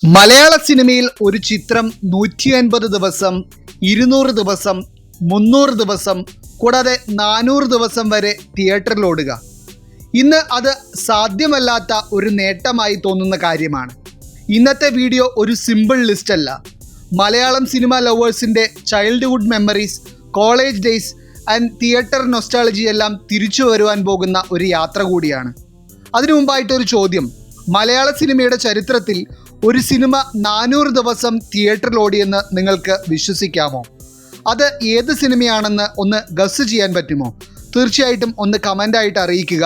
മലയാള സിനിമയിൽ ഒരു ചിത്രം 150 ദിവസം, 200 ദിവസം, 300 ദിവസം കൂടാതെ 400 ദിവസം വരെ തിയേറ്ററിൽ ഓടുക. ഇന്ന് അത് സാധ്യമല്ലാത്ത ഒരു നേട്ടമായി തോന്നുന്ന കാര്യമാണ്. ഇന്നത്തെ വീഡിയോ ഒരു സിമ്പിൾ ലിസ്റ്റ് അല്ല. മലയാളം സിനിമ ലവേഴ്സിൻ്റെ childhood memories, college days and theatre nostalgia എല്ലാം തിരിച്ചു വരുവാൻ പോകുന്ന ഒരു യാത്ര കൂടിയാണ്. അതിനു മുമ്പായിട്ടൊരു ചോദ്യം: മലയാള സിനിമയുടെ ചരിത്രത്തിൽ ഒരു സിനിമ 400 ദിവസം തിയേറ്ററിൽ ഓടിയെന്ന് നിങ്ങൾക്ക് വിശ്വസിക്കാമോ? അത് ഏത് സിനിമയാണെന്ന് ഒന്ന് ഗസ് ചെയ്യാൻ പറ്റുമോ? തീർച്ചയായിട്ടും ഒന്ന് കമൻ്റായിട്ട് അറിയിക്കുക.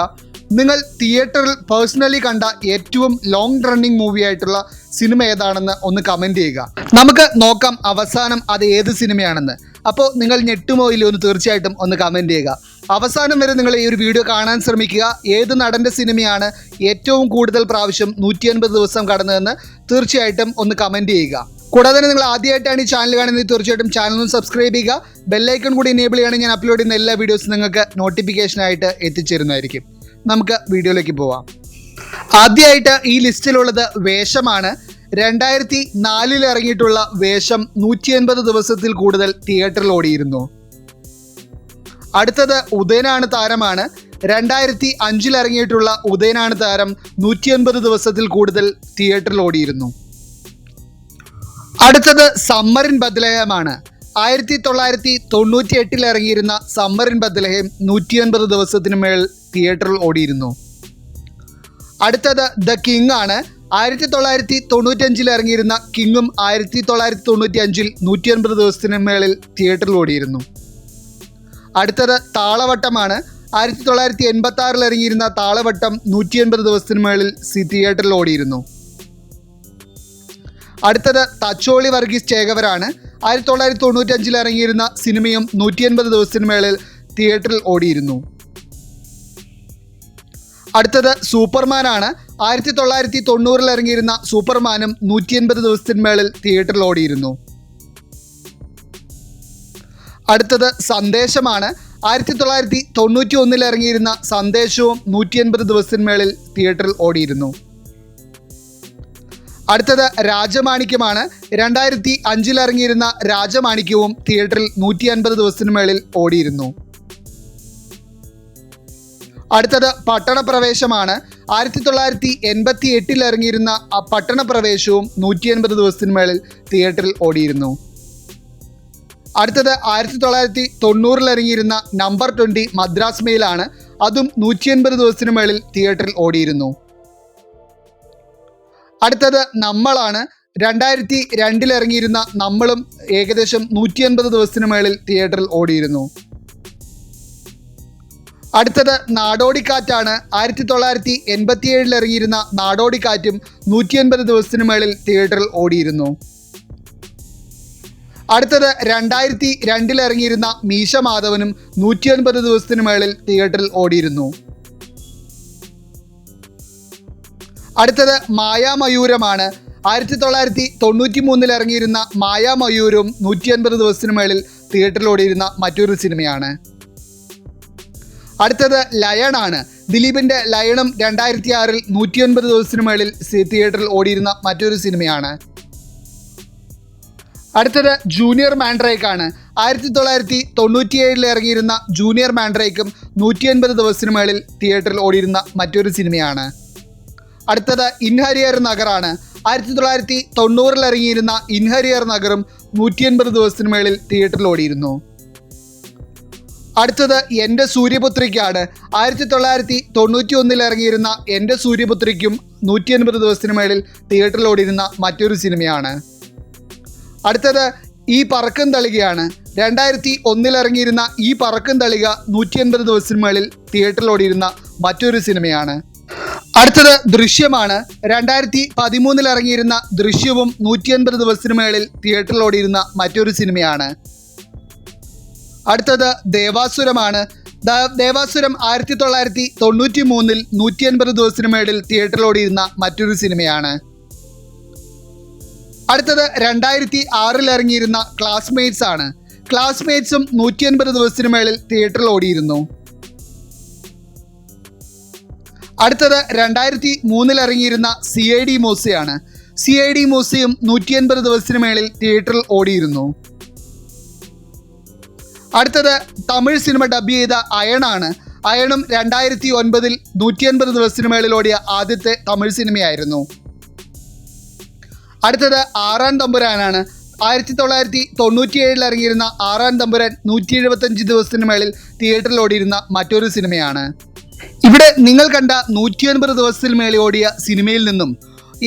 നിങ്ങൾ തിയേറ്ററിൽ പേഴ്സണലി കണ്ട ഏറ്റവും ലോങ് റണ്ണിങ് മൂവി ആയിട്ടുള്ള സിനിമ ഏതാണെന്ന് ഒന്ന് കമൻറ്റ് ചെയ്യുക. നമുക്ക് നോക്കാം അവസാനം അത് ഏത് സിനിമയാണെന്ന്. അപ്പോൾ നിങ്ങൾ ഞെട്ടുമോ ഇല്ലയോ എന്ന് തീർച്ചയായിട്ടും ഒന്ന് കമൻറ്റ് ചെയ്യുക. അവസാനം വരെ നിങ്ങൾ ഈ ഒരു വീഡിയോ കാണാൻ ശ്രമിക്കുക. ഏത് നടൻ്റെ സിനിമയാണ് ഏറ്റവും കൂടുതൽ പ്രാവശ്യം 150 ദിവസം കടന്നതെന്ന് തീർച്ചയായിട്ടും ഒന്ന് കമൻറ്റ് ചെയ്യുക. കൂടാതെ നിങ്ങൾ ആദ്യമായിട്ടാണ് ഈ ചാനൽ കാണുന്നത്, തീർച്ചയായിട്ടും ചാനൽ ഒന്ന് സബ്സ്ക്രൈബ് ചെയ്യുക. ബെല്ലൈക്കൺ കൂടി എനേബിൾ ചെയ്യുകയാണെങ്കിൽ ഞാൻ അപ്ലോഡ് ചെയ്യുന്ന എല്ലാ വീഡിയോസും നിങ്ങൾക്ക് നോട്ടിഫിക്കേഷനായിട്ട് എത്തിച്ചേരുന്നതായിരിക്കും. നമുക്ക് വീഡിയോയിലേക്ക് പോവാം. ആദ്യമായിട്ട് ഈ ലിസ്റ്റിലുള്ളത് വേഷമാണ്. 2004 ഇറങ്ങിയിട്ടുള്ള വേഷം 180 ദിവസത്തിൽ കൂടുതൽ തിയേറ്ററിൽ ഓടിയിരുന്നു. അടുത്തത് ഉദയനാണ് താരമാണ്. 2005 ഇറങ്ങിയിട്ടുള്ള ഉദയനാണ് താരം 180 ദിവസത്തിൽ കൂടുതൽ തിയേറ്ററിൽ ഓടിയിരുന്നു. അടുത്തത് സമ്മർ ഇൻ ബത്ലഹേമാണ്. 1998 ഇറങ്ങിയിരുന്ന സമ്മർ ഇൻ ബത്ലഹേം 180 ദിവസത്തിന് മേൽ തിയേറ്ററിൽ ഓടിയിരുന്നു. അടുത്തത് ദ കിങ് ആണ്. 1995 ഇറങ്ങിയിരുന്ന കിങ്ങും 1995 180 ദിവസത്തിന് മേളിൽ തിയേറ്ററിൽ ഓടിയിരുന്നു. അടുത്തത് താളവട്ടമാണ്. 1986 ഇറങ്ങിയിരുന്ന താളവട്ടം 180 ദിവസത്തിന് മേളിൽ തിയേറ്ററിൽ ഓടിയിരുന്നു. അടുത്തത് തച്ചോളി വർഗീസ് ചേകവരാണ്. 1995 ഇറങ്ങിയിരുന്ന സിനിമയും 180 ദിവസത്തിന് മേളിൽ തിയേറ്ററിൽ ഓടിയിരുന്നു. അടുത്തത് സൂപ്പർമാൻ ആണ്. 1990 ഇറങ്ങിയിരുന്ന സൂപ്പർമാനും 180 ദിവസത്തിന് മേളിൽ തിയേറ്ററിൽ ഓടിയിരുന്നു. അടുത്തത് സന്ദേശമാണ്. 1991 ഇറങ്ങിയിരുന്ന സന്ദേശവും 180 ദിവസത്തിന് മേളിൽ തിയേറ്ററിൽ ഓടിയിരുന്നു. അടുത്തത് രാജമാണിക്യമാണ്. 2005 ഇറങ്ങിയിരുന്ന രാജമാണിക്യവും തിയേറ്ററിൽ 150 ദിവസത്തിന് മേളിൽ ഓടിയിരുന്നു. അടുത്തത് പട്ടണപ്രവേശമാണ്. 1988 ഇറങ്ങിയിരുന്ന പട്ടണപ്രവേശവും 180 ദിവസത്തിന് മേളിൽ തിയേറ്ററിൽ ഓടിയിരുന്നു. അടുത്തത് 1990 ഇറങ്ങിയിരുന്ന നമ്പർ 20 മദ്രാസ് മെയിലാണ്. അതും 180 ദിവസത്തിന് മേളിൽ തിയേറ്ററിൽ ഓടിയിരുന്നു. അടുത്തത് നമ്മളാണ്. 2002 ഇറങ്ങിയിരുന്ന നമ്മളും ഏകദേശം 180 ദിവസത്തിന് മേളിൽ തിയേറ്ററിൽ ഓടിയിരുന്നു. അടുത്തത് നാടോടിക്കാറ്റാണ്. 1987 ഇറങ്ങിയിരുന്ന നാടോടിക്കാറ്റും 180 ദിവസത്തിന് മേളിൽ തിയേറ്ററിൽ ഓടിയിരുന്നു. അടുത്തത് 2002 ഇറങ്ങിയിരുന്ന മീശ മാധവനും 180 ദിവസത്തിന് മേളിൽ തിയേറ്ററിൽ ഓടിയിരുന്നു. അടുത്തത് മായാമയൂരമാണ്. 1993 ഇറങ്ങിയിരുന്ന മായാമയൂരും 180 ദിവസത്തിന് മേളിൽ തിയേറ്ററിൽ ഓടിയിരുന്ന മറ്റൊരു സിനിമയാണ്. അടുത്തത് ലയണാണ്. ദിലീപിൻ്റെ ലയണും 2006 180 ദിവസത്തിന് മേളിൽ തിയേറ്ററിൽ ഓടിയിരുന്ന മറ്റൊരു സിനിമയാണ്. അടുത്തത് ജൂനിയർ മാൻഡ്രേക്ക് ആണ്. 1997 ഇറങ്ങിയിരുന്ന ജൂനിയർ മാൻഡ്രേക്കും 180 ദിവസത്തിന് മേളിൽ തിയേറ്ററിൽ ഓടിയിരുന്ന മറ്റൊരു സിനിമയാണ്. അടുത്തത് ഇൻഹരിയർ നഗറാണ്. 1990 ഇറങ്ങിയിരുന്ന ഇൻഹരിയർ നഗറും 180 ദിവസത്തിന് മേളിൽ തിയേറ്ററിൽ ഓടിയിരുന്നു. അടുത്തത് എൻ്റെ സൂര്യപുത്രിക്കാണ്. 1991 ഇറങ്ങിയിരുന്ന എൻ്റെ സൂര്യപുത്രിക്കും 180 ദിവസത്തിന് മേളിൽ തിയേറ്ററിൽ ഓടിയിരുന്ന മറ്റൊരു സിനിമയാണ്. അടുത്തത് ഈ പറക്കും തളികയാണ്. 2001 ഇറങ്ങിയിരുന്ന ഈ പറക്കും തളിക 180 ദിവസത്തിന് മേളിൽ തിയേറ്ററിൽ ഓടിയിരുന്ന മറ്റൊരു സിനിമയാണ്. അടുത്തത് ദൃശ്യമാണ്. 2013 ഇറങ്ങിയിരുന്ന ദൃശ്യവും 180 ദിവസത്തിന് മേളിൽ തിയേറ്ററിൽ ഓടിയിരുന്ന മറ്റൊരു സിനിമയാണ്. അടുത്തത് ദേവാസുരമാണ്. ദേവാസുരം 1993 180 ദിവസത്തിന് മേളിൽ തിയേറ്ററിൽ ഓടിയിരുന്ന മറ്റൊരു സിനിമയാണ്. അടുത്തത് 2006 ഇറങ്ങിയിരുന്ന ക്ലാസ്മേറ്റ്സ് ആണ്. ക്ലാസ്മേറ്റ്സും 180 ദിവസത്തിന് മേളിൽ തിയേറ്ററിൽ ഓടിയിരുന്നു. അടുത്തത് 2003 ഇറങ്ങിയിരുന്ന CID മൂസയാണ്. CID മ്യൂസിയം 180 ദിവസത്തിന് മേളിൽ തിയേറ്ററിൽ ഓടിയിരുന്നു. അടുത്തത് തമിഴ് സിനിമ ഡബ് ചെയ്ത അയണാണ്. അയണും 2009 180 ദിവസത്തിന് മേളിൽ ഓടിയ ആദ്യത്തെ തമിഴ് സിനിമയായിരുന്നു. അടുത്തത് ആറാം തമ്പുരാനാണ്. 1997 ഇറങ്ങിയിരുന്ന ആറാം തമ്പുരാൻ 175 ദിവസത്തിന് മേളിൽ തിയേറ്ററിൽ ഓടിയിരുന്ന മറ്റൊരു സിനിമയാണ്. ഇവിടെ നിങ്ങൾ കണ്ട 180 ദിവസത്തിന് മേളിൽ ഓടിയ സിനിമയിൽ നിന്നും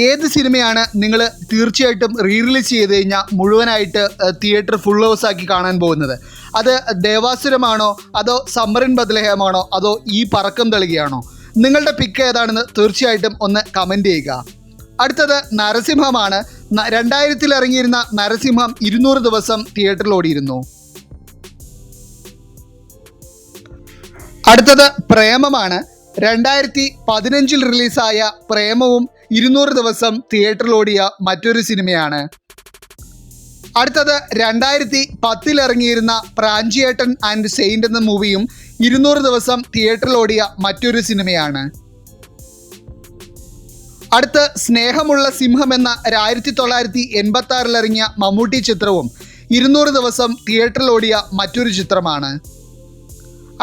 ഏത് സിനിമയാണ് നിങ്ങൾ തീർച്ചയായിട്ടും റിലീസ് ചെയ്ത് കഴിഞ്ഞാൽ മുഴുവനായിട്ട് തിയേറ്റർ ഫുൾ ഹൗസ് ആക്കി കാണാൻ പോകുന്നത്? അത് ദേവാസുരമാണോ, അതോ സമ്മറിൻ ബത്ലഹേമാണോ, അതോ ഈ പറക്കം തളികയാണോ? നിങ്ങളുടെ പിക്ക് ഏതാണെന്ന് തീർച്ചയായിട്ടും ഒന്ന് കമൻറ്റ് ചെയ്യുക. അടുത്തത് നരസിംഹമാണ്. 2000 ഇറങ്ങിയിരുന്ന നരസിംഹം 200 ദിവസം തിയേറ്ററിൽ ഓടിയിരുന്നു. അടുത്തത് പ്രേമമാണ്. 2015 റിലീസായ പ്രേമവും 200 ദിവസം തിയേറ്ററിൽ ഓടിയ മറ്റൊരു സിനിമയാണ്. അടുത്തത് 2010 ഇറങ്ങിയിരുന്ന പ്രാഞ്ചിയേട്ടൻ ആൻഡ് സെയിന്റ് എന്ന മൂവിയും 200 ദിവസം തിയേറ്ററിൽ ഓടിയ മറ്റൊരു സിനിമയാണ്. അടുത്ത് സ്നേഹമുള്ള സിംഹം എന്ന 1986 ഇറങ്ങിയ മമ്മൂട്ടി ചിത്രവും 200 ദിവസം തിയേറ്ററിൽ ഓടിയ മറ്റൊരു ചിത്രമാണ്.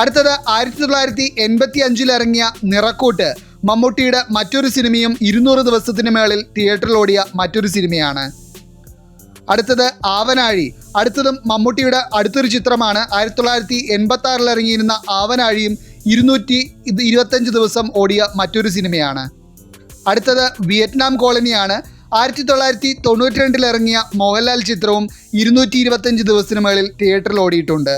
അടുത്തത് 1985 ഇറങ്ങിയ നിറക്കൂട്ട്, മമ്മൂട്ടിയുടെ മറ്റൊരു സിനിമയും 200 ദിവസത്തിന് മേളിൽ തിയേറ്ററിൽ ഓടിയ മറ്റൊരു സിനിമയാണ്. അടുത്തത് ആവനാഴി. അടുത്തതും മമ്മൂട്ടിയുടെ അടുത്തൊരു ചിത്രമാണ്. 1986 ഇറങ്ങിയിരുന്ന ആവനാഴിയും 225 ദിവസം ഓടിയ മറ്റൊരു സിനിമയാണ്. അടുത്തത് വിയറ്റ്നാം കോളനിയാണ്. 1992 ഇറങ്ങിയ മോഹൻലാൽ ചിത്രവും 225 ദിവസത്തിന് മേളിൽ തിയേറ്ററിൽ ഓടിയിട്ടുണ്ട്.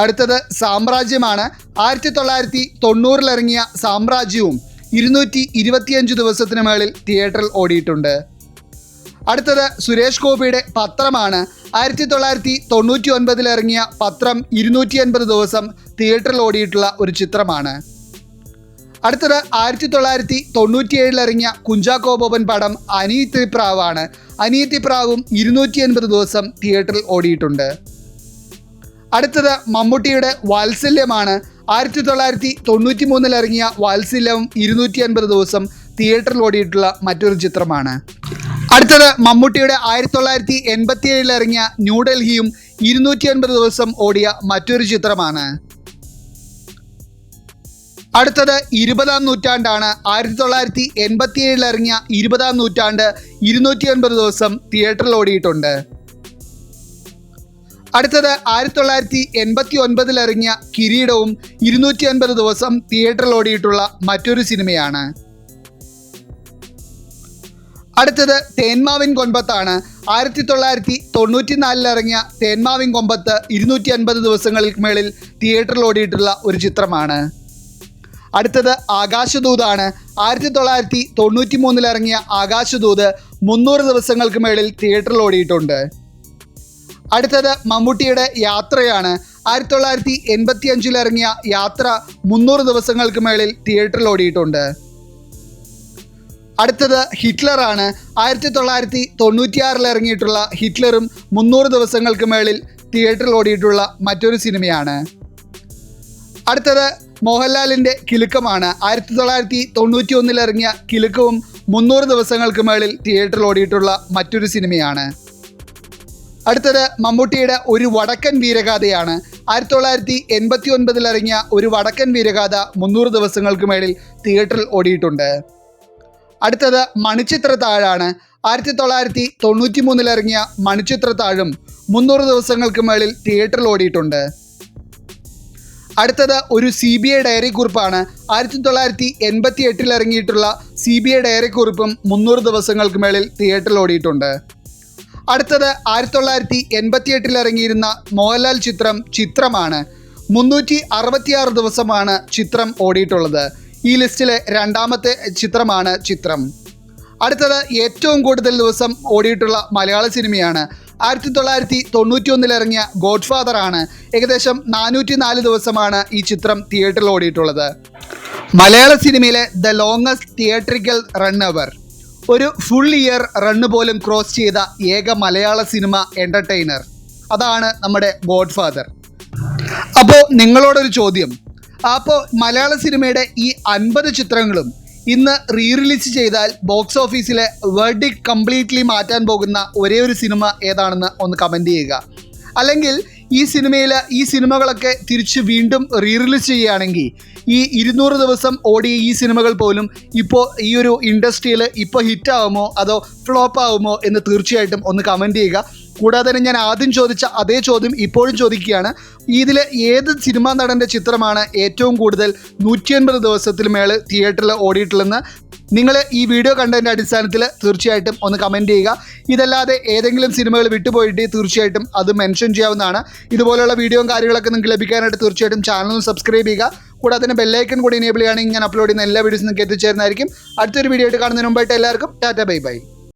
അടുത്തത് സാമ്രാജ്യമാണ്. 1990 ഇറങ്ങിയ സാമ്രാജ്യവും 225 ദിവസത്തിന് മേളിൽ തിയേറ്ററിൽ ഓടിയിട്ടുണ്ട്. അടുത്തത് സുരേഷ് ഗോപിയുടെ പത്രമാണ്. 1999 ഇറങ്ങിയ പത്രം 280 ദിവസം തിയേറ്ററിൽ ഓടിയിട്ടുള്ള ഒരു ചിത്രമാണ്. അടുത്തത് 1997 ഇറങ്ങിയ കുഞ്ചാക്കോ ബോബൻ പടം അനിയത്തി പ്രാവാണ്. അനിയത്തി പ്രാവും 280 ദിവസം തിയേറ്ററിൽ ഓടിയിട്ടുണ്ട്. അടുത്തത് മമ്മൂട്ടിയുടെ വാത്സല്യമാണ്. 1993 ഇറങ്ങിയ വാത്സല്യവും 280 ദിവസം തിയേറ്ററിൽ ഓടിയിട്ടുള്ള മറ്റൊരു ചിത്രമാണ്. അടുത്തത് മമ്മൂട്ടിയുടെ 1987 ഇറങ്ങിയ ന്യൂഡൽഹിയും 280 ദിവസം ഓടിയ മറ്റൊരു ചിത്രമാണ്. അടുത്തത് 20-ാം നൂറ്റാണ്ടാണ്. 1987 ഇറങ്ങിയ 20-ാം നൂറ്റാണ്ട് 280 ദിവസം തിയേറ്ററിൽ ഓടിയിട്ടുണ്ട്. അടുത്തത് 1989 ഇറങ്ങിയ കിരീടവും 280 ദിവസം തിയേറ്ററിൽ ഓടിയിട്ടുള്ള മറ്റൊരു സിനിമയാണ്. അടുത്തത് തേന്മാവിൻ കൊമ്പത്താണ്. 1994 ഇറങ്ങിയ തേന്മാവിൻ കൊമ്പത്ത് 250 ദിവസങ്ങൾക്ക് മേളിൽ തിയേറ്ററിൽ ഓടിയിട്ടുള്ള ഒരു ചിത്രമാണ്. അടുത്തത് ആകാശദൂതാണ്. 1993 ഇറങ്ങിയ ആകാശദൂത് 300 ദിവസങ്ങൾക്ക് മേളിൽ തിയേറ്ററിൽ ഓടിയിട്ടുണ്ട്. അടുത്തത് മമ്മൂട്ടിയുടെ യാത്രയാണ്. 1985 ഇറങ്ങിയ യാത്ര 300 ദിവസങ്ങൾക്ക് മേളിൽ തിയേറ്ററിൽ ഓടിയിട്ടുണ്ട്. അടുത്തത് ഹിറ്റ്ലറാണ്. 1996 ഇറങ്ങിയിട്ടുള്ള ഹിറ്റ്ലറും 300 ദിവസങ്ങൾക്ക് മേളിൽ തിയേറ്ററിൽ ഓടിയിട്ടുള്ള മറ്റൊരു സിനിമയാണ്. അടുത്തത് മോഹൻലാലിൻ്റെ കിലുക്കമാണ്. 1991 ഇറങ്ങിയ കിലുക്കവും 300 ദിവസങ്ങൾക്ക് മേളിൽ തിയേറ്ററിൽ ഓടിയിട്ടുള്ള മറ്റൊരു സിനിമയാണ്. അടുത്തത് മമ്മൂട്ടിയുടെ ഒരു വടക്കൻ വീരഗാഥയാണ്. 1989 ഇറങ്ങിയ ഒരു വടക്കൻ വീരഗാഥ 300 ദിവസങ്ങൾക്ക് മേളിൽ തിയേറ്ററിൽ ഓടിയിട്ടുണ്ട്. അടുത്തത് മണിച്ചിത്രത്താഴാണ്. 1993 ഇറങ്ങിയ മണിച്ചിത്രത്താഴും 300 ദിവസങ്ങൾക്ക് മേളിൽ തിയേറ്ററിൽ ഓടിയിട്ടുണ്ട്. അടുത്തത് ഒരു CBI ഡയറി കുറിപ്പാണ്. 1988 ഇറങ്ങിയിട്ടുള്ള CBI ഡയറി കുറിപ്പും 300 ദിവസങ്ങൾക്ക് മേളിൽ തിയേറ്ററിൽ ഓടിയിട്ടുണ്ട്. അടുത്തത് 1988 ഇറങ്ങിയിരുന്ന മോഹൻലാൽ ചിത്രം ചിത്രമാണ്. 366 ദിവസമാണ് ചിത്രം ഓടിയിട്ടുള്ളത്. ഈ ലിസ്റ്റിലെ രണ്ടാമത്തെ ചിത്രമാണ് ചിത്രം. അടുത്തത് ഏറ്റവും കൂടുതൽ ദിവസം ഓടിയിട്ടുള്ള മലയാള സിനിമയാണ്. 1991 ഇറങ്ങിയ ഗോഡ് ഫാദർ ആണ്. ഏകദേശം 404 ദിവസമാണ് ഈ ചിത്രം തിയേറ്ററിൽ ഓടിയിട്ടുള്ളത്. മലയാള സിനിമയിലെ the longest theatrical run ever, ഒരു ഫുൾ ഇയർ റണ്ണ് പോലും ക്രോസ് ചെയ്ത ഏക മലയാള സിനിമ എൻ്റർടൈനർ, അതാണ് നമ്മുടെ ഗോഡ് ഫാദർ. അപ്പോൾ നിങ്ങളോടൊരു ചോദ്യം, അപ്പോൾ മലയാള സിനിമയുടെ ഈ 50 ചിത്രങ്ങളും ഇന്ന് റീ റിലീസ് ചെയ്താൽ ബോക്സ് ഓഫീസിലെ വെർഡിക്ട് കംപ്ലീറ്റ്ലി മാറ്റാൻ പോകുന്ന ഒരേ ഒരു സിനിമ ഏതാണെന്ന് ഒന്ന് കമൻറ്റ് ചെയ്യുക. അല്ലെങ്കിൽ ഈ സിനിമകളൊക്കെ തിരിച്ച് വീണ്ടും റീ റിലീസ് ചെയ്യുകയാണെങ്കിൽ ഈ 200 ദിവസം ഓടിയ ഈ സിനിമകൾ പോലും ഇപ്പോൾ ഈ ഒരു ഇൻഡസ്ട്രിയിൽ ഇപ്പോൾ ഹിറ്റാവുമോ അതോ ഫ്ലോപ്പ് ആവുമോ എന്ന് തീർച്ചയായിട്ടും ഒന്ന് കമൻറ്റ് ചെയ്യുക. കൂടാതെ തന്നെ ഞാൻ ആദ്യം ചോദിച്ച അതേ ചോദ്യം ഇപ്പോഴും ചോദിക്കുകയാണ്. ഇതിൽ ഏത് സിനിമാ നടൻ്റെ ചിത്രമാണ് ഏറ്റവും കൂടുതൽ 150 ദിവസത്തിൽ മേൽ തിയേറ്ററിൽ ഓടിയിട്ടുള്ളതെന്ന് നിങ്ങൾ ഈ വീഡിയോ കണ്ടതിൻ്റെ അടിസ്ഥാനത്തിൽ തീർച്ചയായിട്ടും ഒന്ന് കമൻറ്റ് ചെയ്യുക. ഇതല്ലാതെ ഏതെങ്കിലും സിനിമകൾ വിട്ടുപോയിട്ട് തീർച്ചയായിട്ടും അത് മെൻഷൻ ചെയ്യാവുന്നതാണ്. ഇതുപോലെയുള്ള വീഡിയോയും കാര്യങ്ങളൊക്കെ നിങ്ങൾക്ക് ലഭിക്കാനായിട്ട് തീർച്ചയായിട്ടും ചാനൽ സബ്സ്ക്രൈബ് ചെയ്യുക. കൂടാതെ തന്നെ ബെല്ലൈക്കൺ കൂടി എനേബിൾ ചെയ്യുകയാണെങ്കിൽ ഞാൻ അപ്ലോഡ് ചെയ്യുന്ന എല്ലാ വീഡിയോസും നിങ്ങൾക്ക് എത്തിച്ചേരുന്നതായിരിക്കും. അടുത്തൊരു വീഡിയോ ആയിട്ട് കാണുന്നതിന് മുമ്പായിട്ട് എല്ലാവർക്കും ടാറ്റ ബൈ ബൈ.